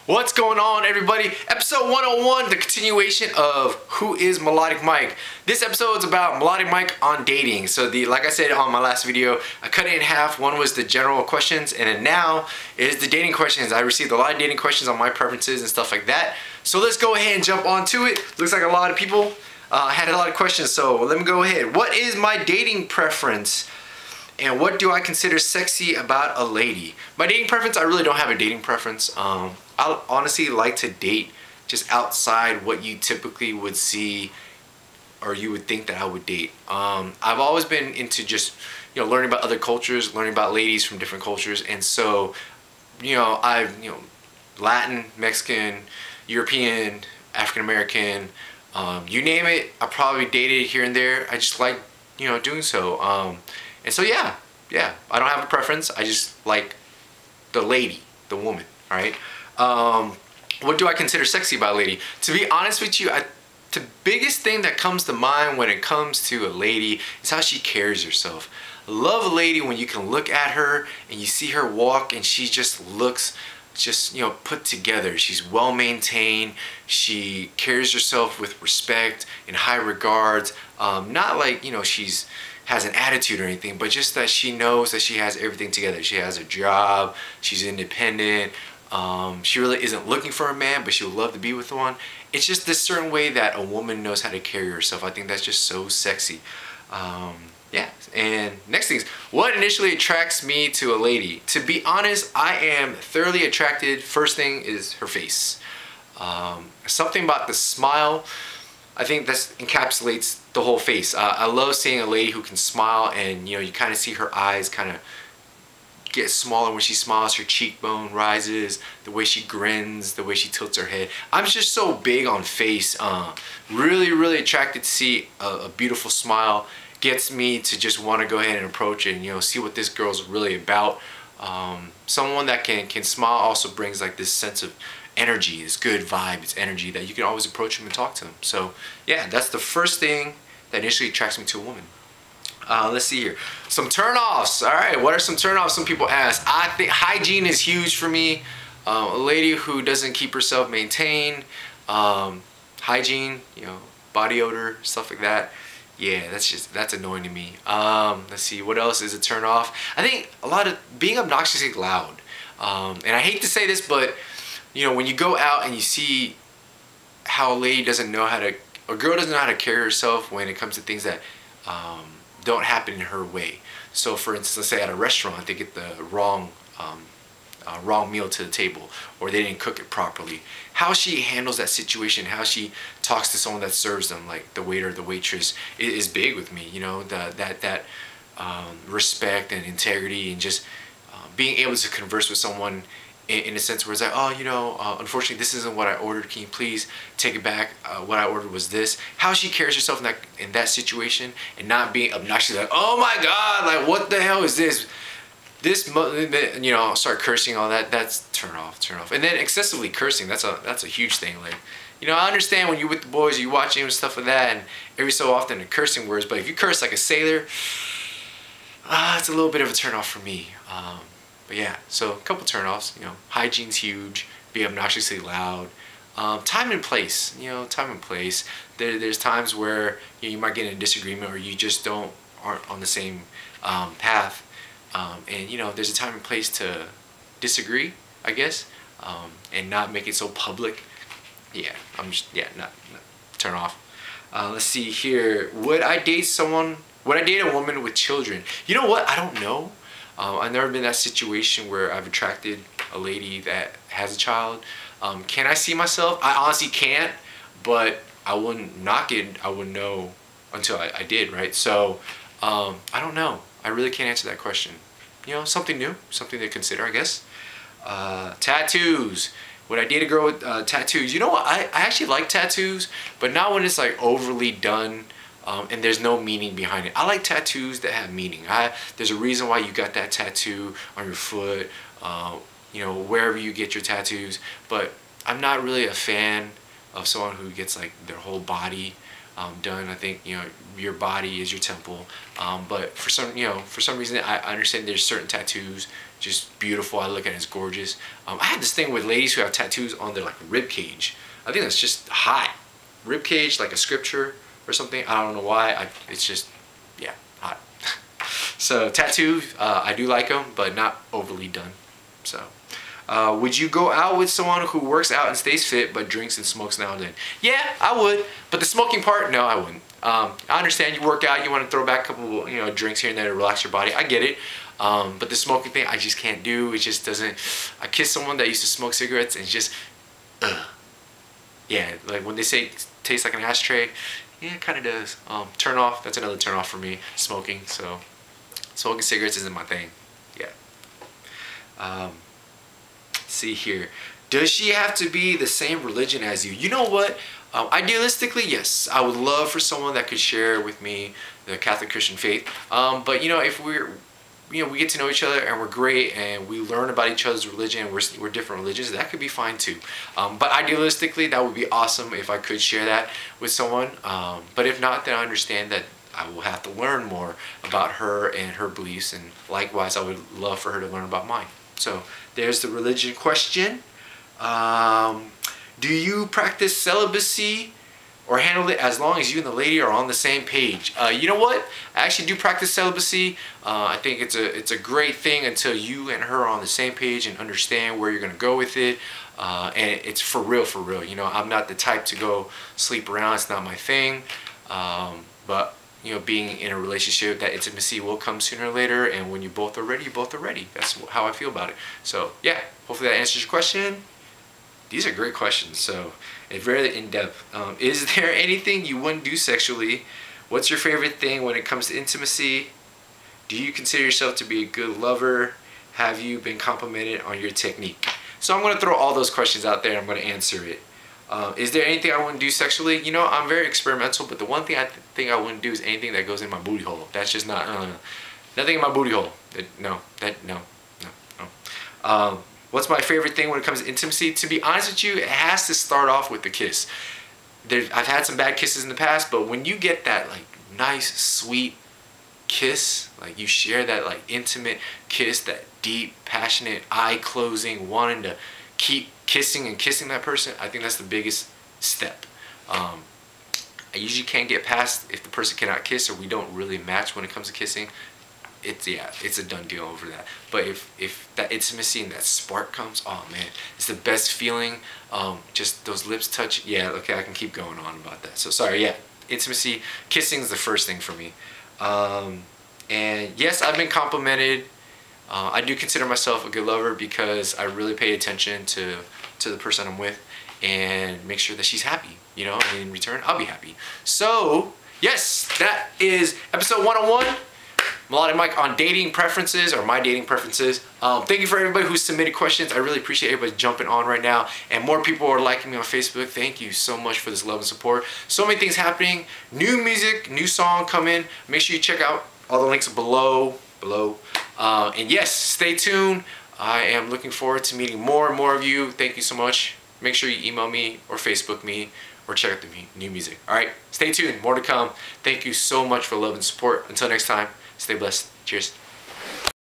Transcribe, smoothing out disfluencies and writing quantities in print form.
What's going on, everybody? Episode 101, the continuation of Who is MelodicMic. This episode is about MelodicMic on dating. So like I said on my last video, I cut it in half. One was the general questions, and then now is the dating questions. I received a lot of dating questions on my preferences and stuff like that. So let's go ahead and jump onto it. Looks like a lot of people had a lot of questions, so let me go ahead. What is my dating preference? And what do I consider sexy about a lady? My dating preference, I really don't have a dating preference. I honestly like to date just outside what you typically would see or you would think that I would date. I've always been into just, learning about other cultures, learning about ladies from different cultures. And so, Latin, Mexican, European, African-American, you name it, I probably dated here and there. I just like, doing so. And so yeah, I don't have a preference. I just like the lady, the woman, all right? What do I consider sexy about a lady? To be honest with you, the biggest thing that comes to mind when it comes to a lady is how she carries herself. I love a lady when you can look at her and you see her walk and she just looks put together. She's well maintained. She carries herself with respect and high regards. Not like, she's has an attitude or anything, but just that she knows that she has everything together. She has a job, she's independent, she really isn't looking for a man, but she would love to be with one. It's just this certain way that a woman knows how to carry herself. I think that's just so sexy. Yeah, and next thing is, what initially attracts me to a lady? To be honest, I am thoroughly attracted. First thing is her face. Something about the smile, I think that encapsulates the whole face. I love seeing a lady who can smile, and you kind of see her eyes kind of get smaller when she smiles. Her cheekbone rises, the way she grins, the way she tilts her head. I'm just so big on face. Really attracted to see a beautiful smile. Gets me to just want to go ahead and approach it and see what this girl's really about. Someone that can smile also brings like this sense of energy, this good vibe, it's energy that you can always approach them and talk to them. So yeah, that's the first thing that initially attracts me to a woman. Let's see here. Some turn-offs. All right, what are some turn-offs? Some people ask. I think hygiene is huge for me. A lady who doesn't keep herself maintained. Hygiene, body odor, stuff like that. Yeah, that's annoying to me. Let's see, what else is a turn-off? I think a lot of being obnoxiously loud. And I hate to say this, but when you go out and you see how a lady doesn't know how to, a girl doesn't know how to carry herself when it comes to things that don't happen in her way. So for instance, let's say at a restaurant, they get the wrong meal to the table, or they didn't cook it properly. How she handles that situation, how she talks to someone that serves them, like the waiter, the waitress, is big with me. That respect and integrity, and just being able to converse with someone in a sense where it's like, oh, unfortunately this isn't what I ordered, can you please take it back, what I ordered was this. How she carries herself in that situation, and not being obnoxious, like, oh my god, like what the hell is this, start cursing, all that. That's turn off. And then excessively cursing, that's a huge thing. Like, I understand when you're with the boys, you watching and stuff like that, and every so often the cursing words, but if you curse like a sailor, it's a little bit of a turn off for me. But yeah, so a couple turn-offs. Hygiene's huge. Be obnoxiously loud. Time and place. Time and place. There's times where you might get in a disagreement, or you just aren't on the same path. And there's a time and place to disagree, I guess, and not make it so public. Yeah, not turn off. Let's see here. Would I date a woman with children? You know what? I don't know. I've never been in that situation where I've attracted a lady that has a child. Can I see myself? I honestly can't, but I wouldn't knock it. I wouldn't know until I did, right? So I don't know. I really can't answer that question. Something new, something to consider, I guess. Tattoos. Would I date a girl with tattoos? You know what? I actually like tattoos, but not when it's like overly done. And there's no meaning behind it. I like tattoos that have meaning. There's a reason why you got that tattoo on your foot, wherever you get your tattoos. But I'm not really a fan of someone who gets like their whole body done. I think, you know, your body is your temple. But for some, you know, for some reason, I understand there's certain tattoos just beautiful. I look at it as gorgeous. I have this thing with ladies who have tattoos on their like rib cage. I think that's just hot. Rib cage, like a scripture or something. I don't know why. It's just, yeah, hot. So tattoos, I do like them, but not overly done. So, would you go out with someone who works out and stays fit but drinks and smokes now and then? Yeah, I would. But the smoking part, no, I wouldn't. I understand you work out, you want to throw back a couple, you know, drinks here and there to relax your body. I get it. But the smoking thing, I just can't do. It just doesn't. I kissed someone that used to smoke cigarettes, and it's just, yeah, like when they say it tastes like an ashtray, yeah, it kind of does. Turn off. That's another turn off for me. Smoking. So, smoking cigarettes isn't my thing. Yeah. See here. Does she have to be the same religion as you? You know what? Idealistically, yes. I would love for someone that could share with me the Catholic Christian faith. But you know, if we get to know each other and we're great and we learn about each other's religion and we're different religions, that could be fine too. But idealistically, that would be awesome if I could share that with someone. But if not, then I understand that I will have to learn more about her and her beliefs, and likewise, I would love for her to learn about mine. So there's the religion question. Do you practice celibacy or handle it as long as you and the lady are on the same page? You know what? I actually do practice celibacy. I think it's a great thing until you and her are on the same page and understand where you're gonna go with it. And it's for real, for real. You know, I'm not the type to go sleep around. It's not my thing. But you know, being in a relationship, that intimacy will come sooner or later, and when you both are ready, you both are ready. That's how I feel about it. So yeah, hopefully that answers your question. These are great questions, so it's very in-depth. Is there anything you wouldn't do sexually? What's your favorite thing when it comes to intimacy? Do you consider yourself to be a good lover? Have you been complimented on your technique? So I'm going to throw all those questions out there and I'm going to answer it. Is there anything I wouldn't do sexually? You know, I'm very experimental, but the one thing I think I wouldn't do is anything that goes in my booty hole. That's just not, nothing in my booty hole. No. What's my favorite thing when it comes to intimacy? To be honest with you, it has to start off with the kiss. I've had some bad kisses in the past, but when you get that like nice, sweet kiss, like you share that like intimate kiss, that deep, passionate, eye-closing, wanting to keep kissing and kissing that person, I think that's the biggest step. I usually can't get past if the person cannot kiss or we don't really match when it comes to kissing. It's a done deal over that. But if that intimacy and that spark comes, oh man, it's the best feeling. Just those lips touch. Yeah, okay, I can keep going on about that. So sorry, yeah, intimacy, kissing is the first thing for me. And yes, I've been complimented. I do consider myself a good lover because I really pay attention to the person I'm with and make sure that she's happy, you know, and in return, I'll be happy. So yes, that is episode 101. MelodicMic on dating preferences, or my dating preferences. Thank you for everybody who submitted questions. I really appreciate everybody jumping on right now, and more people are liking me on Facebook. Thank you so much for this love and support. So many things happening. New music, new song coming. Make sure you check out all the links below. And yes, stay tuned. I am looking forward to meeting more and more of you. Thank you so much. Make sure you email me or Facebook me or check out the new music. All right, stay tuned. More to come. Thank you so much for love and support. Until next time. Stay blessed. Cheers.